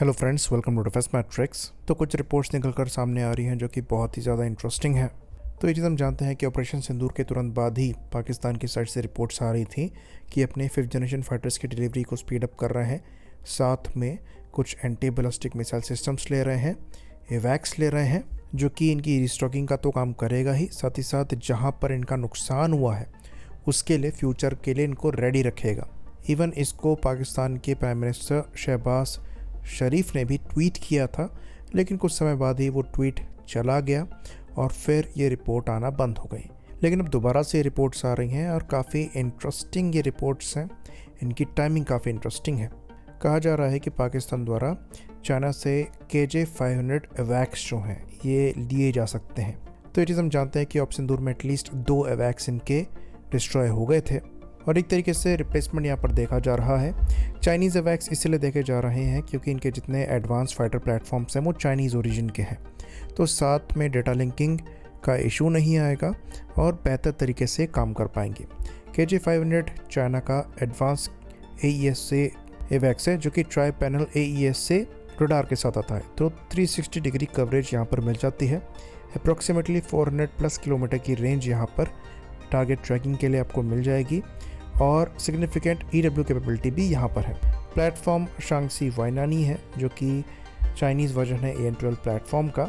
Hello friends, welcome to Defence Matrix. तो कुछ reports निकलकर सामने आ रही हैं जो कि बहुत ही ज़्यादा इंटरेस्टिंग है। तो ये चीज़ हम जानते हैं कि ऑपरेशन सिंदूर के तुरंत बाद ही पाकिस्तान की साइड से रिपोर्ट्स आ रही थी कि अपने 5th जनरेशन फाइटर्स की डिलीवरी को स्पीड अप कर रहे हैं। साथ में कुछ एंटी बैलिस्टिक मिसाइल सिस्टम्स ले रहे हैं, एवैक्स ले रहे हैं, जो कि इनकी रिस्टॉकिंग का तो काम करेगा ही, साथ ही साथ जहाँ पर इनका नुकसान हुआ है उसके लिए फ्यूचर के लिए इनको रेडी रखेगा। इवन इसको पाकिस्तान के प्राइम मिनिस्टर शहबाज शरीफ ने भी ट्वीट किया था, लेकिन कुछ समय बाद ही वो ट्वीट चला गया और फिर ये रिपोर्ट आना बंद हो गई। लेकिन अब दोबारा से रिपोर्ट्स आ रही हैं और काफ़ी इंटरेस्टिंग ये रिपोर्ट्स हैं। इनकी टाइमिंग काफ़ी इंटरेस्टिंग है। कहा जा रहा है कि पाकिस्तान द्वारा चाइना से KJ-500 एवैक्स जो हैं ये लिए जा सकते हैं। तो ये चीज़ हम जानते हैं कि ऑपरेशन सिंदूर में एटलीस्ट 2 एवैक्स इनके डिस्ट्रॉय हो गए थे और एक तरीके से रिप्लेसमेंट यहाँ पर देखा जा रहा है। चाइनीज़ एवैक्स इसलिए देखे जा रहे हैं क्योंकि इनके जितने एडवांस फाइटर प्लेटफॉर्म्स हैं वो चाइनीज़ ओरिजिन के हैं, तो साथ में डेटा लिंकिंग का इशू नहीं आएगा और बेहतर तरीके से काम कर पाएंगे। KJ-500 चाइना का एडवांस AESA एवैक्स है जो कि ट्राई पैनल AESA रडार के साथ आता है, तो 360 डिग्री कवरेज यहाँ पर मिल जाती है। अप्रॉक्सीमेटली 400+ किलोमीटर की रेंज यहाँ पर टारगेट ट्रैकिंग के लिए आपको मिल जाएगी और सिग्निफिकेंट EW कैपेबिलिटी भी यहाँ पर है। प्लेटफॉर्म शांगसी वाइनानी है जो कि चाइनीज़ वर्जन है AN-12 प्लेटफॉर्म का,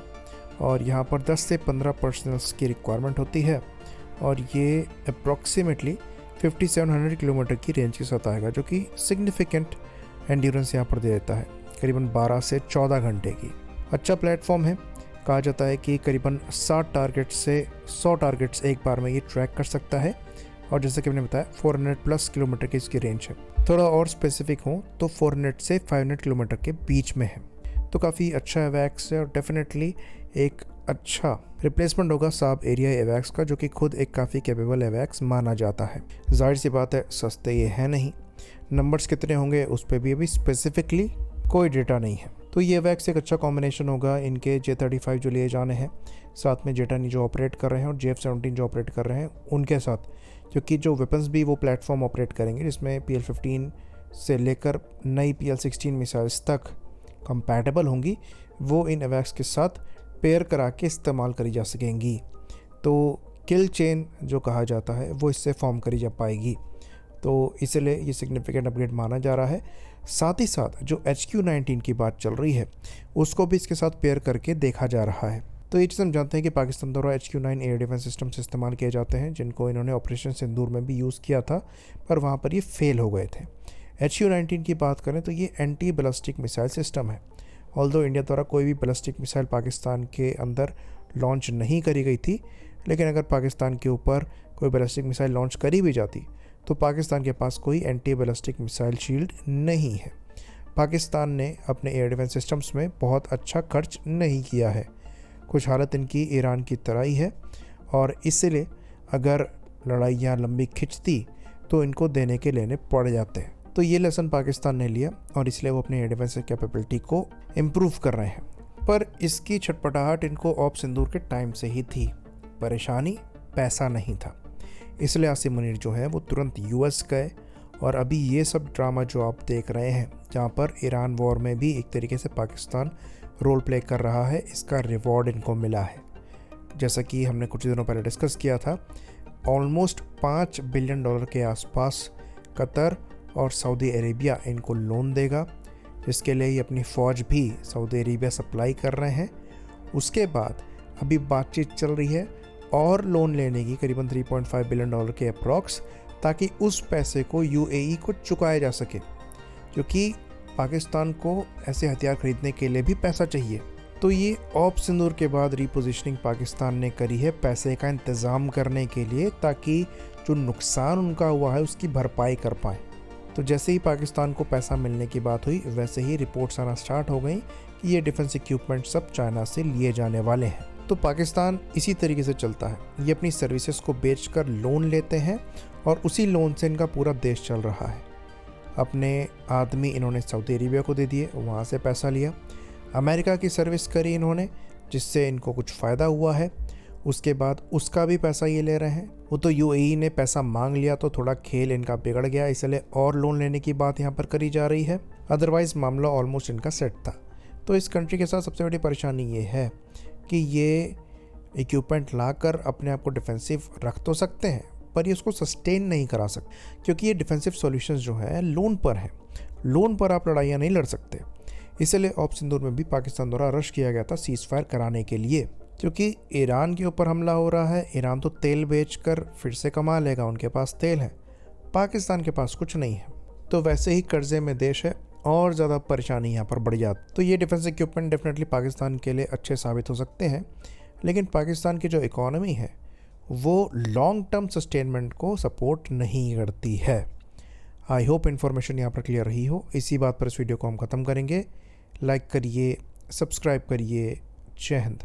और यहाँ पर 10 से 15 पर्सनल्स की रिक्वायरमेंट होती है और ये अप्रॉक्सीमेटली 5700 किलोमीटर की रेंज के साथ आएगा, जो कि सिग्निफिकेंट एंड्योरेंस यहाँ पर दे देता है, करीबन 12 से 14 घंटे की। अच्छा प्लेटफॉर्म है। कहा जाता है कि करीबन 60 टारगेट से 100 टारगेट्स एक बार में ये ट्रैक कर सकता है और जैसे कि मैंने बताया 400+ किलोमीटर की इसकी रेंज है। थोड़ा और स्पेसिफिक हूँ तो 400 से 500 किलोमीटर के बीच में है। तो काफ़ी अच्छा एवैक्स है और डेफिनेटली एक अच्छा रिप्लेसमेंट होगा साब एरिया एवैक्स का, जो कि खुद एक काफ़ी कैपेबल एवैक्स माना जाता है। जाहिर सी बात है सस्ते ये है नहीं। नंबर्स कितने होंगे उस पर भी अभी स्पेसिफिकली कोई डेटा नहीं है। तो ये एवैक्स एक अच्छा कॉम्बिनेशन होगा इनके J-35 जो लिए जाने हैं, साथ में जेटानी जो ऑपरेट कर रहे हैं और JF-17 जो ऑपरेट कर रहे हैं उनके साथ, क्योंकि जो वेपन्स भी वो प्लेटफॉर्म ऑपरेट करेंगे जिसमें PL-15 से लेकर नई PL-16 मिसाइल्स तक कंपैटिबल होंगी, वो इन एवैक्स के साथ पेयर करा के इस्तेमाल करी जा सकेंगी। तो किल चेन जो कहा जाता है वो इससे फॉर्म करी जा पाएगी, तो इसलिए ये सिग्निफिकेंट अपग्रेड माना जा रहा है। साथ ही साथ जो HQ-19 की बात चल रही है उसको भी इसके साथ पेयर करके देखा जा रहा है। तो ये चीज़ हम जानते हैं कि पाकिस्तान द्वारा HQ-9 एयर डिफेंस सिस्टम से इस्तेमाल किए जाते हैं, जिनको इन्होंने ऑपरेशन सिंदूर में भी यूज़ किया था, पर वहाँ पर ये फेल हो गए थे। HQ-19 की बात करें तो ये एंटी बैलिस्टिक मिसाइल सिस्टम है। ऑल्दो इंडिया द्वारा कोई भी बैलिस्टिक मिसाइल पाकिस्तान के अंदर लॉन्च नहीं करी गई थी, लेकिन अगर पाकिस्तान के ऊपर कोई बैलिस्टिक मिसाइल लॉन्च करी भी जाती तो पाकिस्तान के पास कोई एंटी बैलिस्टिक मिसाइल शील्ड नहीं है। पाकिस्तान ने अपने एयर डिफेंस सिस्टम्स में बहुत अच्छा खर्च नहीं किया है। कुछ हालत इनकी ईरान की तरह ही है और इसलिए अगर लड़ाइयाँ लंबी खिंचती तो इनको देने के लेने पड़ जाते हैं। तो ये लेसन पाकिस्तान ने लिया और इसलिए वो अपने एयर डिफेंस कैपेबिलिटी को इम्प्रूव कर रहे हैं। पर इसकी छटपटाहट इनको ऑपरेशन सिंदूर के टाइम से ही थी। परेशानी पैसा नहीं था, इसलिए आसिम मुनीर जो है वो तुरंत US गए और अभी ये सब ड्रामा जो आप देख रहे हैं जहाँ पर ईरान वॉर में भी एक तरीके से पाकिस्तान रोल प्ले कर रहा है, इसका रिवॉर्ड इनको मिला है। जैसा कि हमने कुछ दिनों पहले डिस्कस किया था, ऑलमोस्ट $5 बिलियन के आसपास कतर और सऊदी अरेबिया इनको लोन देगा, जिसके लिए ये अपनी फ़ौज भी सऊदी अरेबिया सप्लाई कर रहे हैं। उसके बाद अभी बातचीत चल रही है और लोन लेने की करीबन $3.5 बिलियन के अप्रॉक्स, ताकि उस पैसे को UAE को चुकाया जा सके, क्योंकि पाकिस्तान को ऐसे हथियार खरीदने के लिए भी पैसा चाहिए। तो ये ऑपरेशन सिंदूर के बाद रीपोजिशनिंग पाकिस्तान ने करी है पैसे का इंतज़ाम करने के लिए, ताकि जो नुकसान उनका हुआ है उसकी भरपाई कर पाएँ। तो जैसे ही पाकिस्तान को पैसा मिलने की बात हुई वैसे ही रिपोर्ट्स आना स्टार्ट हो गई कि ये डिफेंस इक्विपमेंट सब चाइना से लिए जाने वाले हैं। तो पाकिस्तान इसी तरीके से चलता है, ये अपनी सर्विसेज को बेचकर लोन लेते हैं और उसी लोन से इनका पूरा देश चल रहा है। अपने आदमी इन्होंने सऊदी अरेबिया को दे दिए, वहाँ से पैसा लिया। अमेरिका की सर्विस करी इन्होंने, जिससे इनको कुछ फ़ायदा हुआ है। उसके बाद उसका भी पैसा ये ले रहे हैं। वो तो UAE ने पैसा मांग लिया तो थोड़ा खेल इनका बिगड़ गया, इसलिए और लोन लेने की बात यहाँ पर करी जा रही है। अदरवाइज़ मामला ऑलमोस्ट इनका सेट था। तो इस कंट्री के साथ सबसे बड़ी परेशानी ये है कि ये इक्विपमेंट लाकर अपने आप को डिफेंसिव रख तो सकते हैं, पर ये उसको सस्टेन नहीं करा सकते, क्योंकि ये डिफेंसिव सॉल्यूशंस जो है लोन पर है। लोन पर आप लड़ाइयाँ नहीं लड़ सकते। इसलिए ऑपरेशन सिंदूर में भी पाकिस्तान द्वारा रश किया गया था सीज़ फायर कराने के लिए, क्योंकि ईरान के ऊपर हमला हो रहा है। ईरान तो तेल बेचकर फिर से कमा लेगा, उनके पास तेल है, पाकिस्तान के पास कुछ नहीं है। तो वैसे ही कर्जे में देश है और ज़्यादा परेशानी यहाँ पर बढ़ जाती। तो ये डिफेंस इक्विपमेंट डेफिनेटली पाकिस्तान के लिए अच्छे साबित हो सकते हैं, लेकिन पाकिस्तान की जो इकोनॉमी है वो लॉन्ग टर्म सस्टेनमेंट को सपोर्ट नहीं करती है। आई होप इन्फॉर्मेशन यहाँ पर क्लियर रही हो। इसी बात पर इस वीडियो को हम ख़त्म करेंगे। लाइक करिए, सब्सक्राइब करिए। जय हिंद।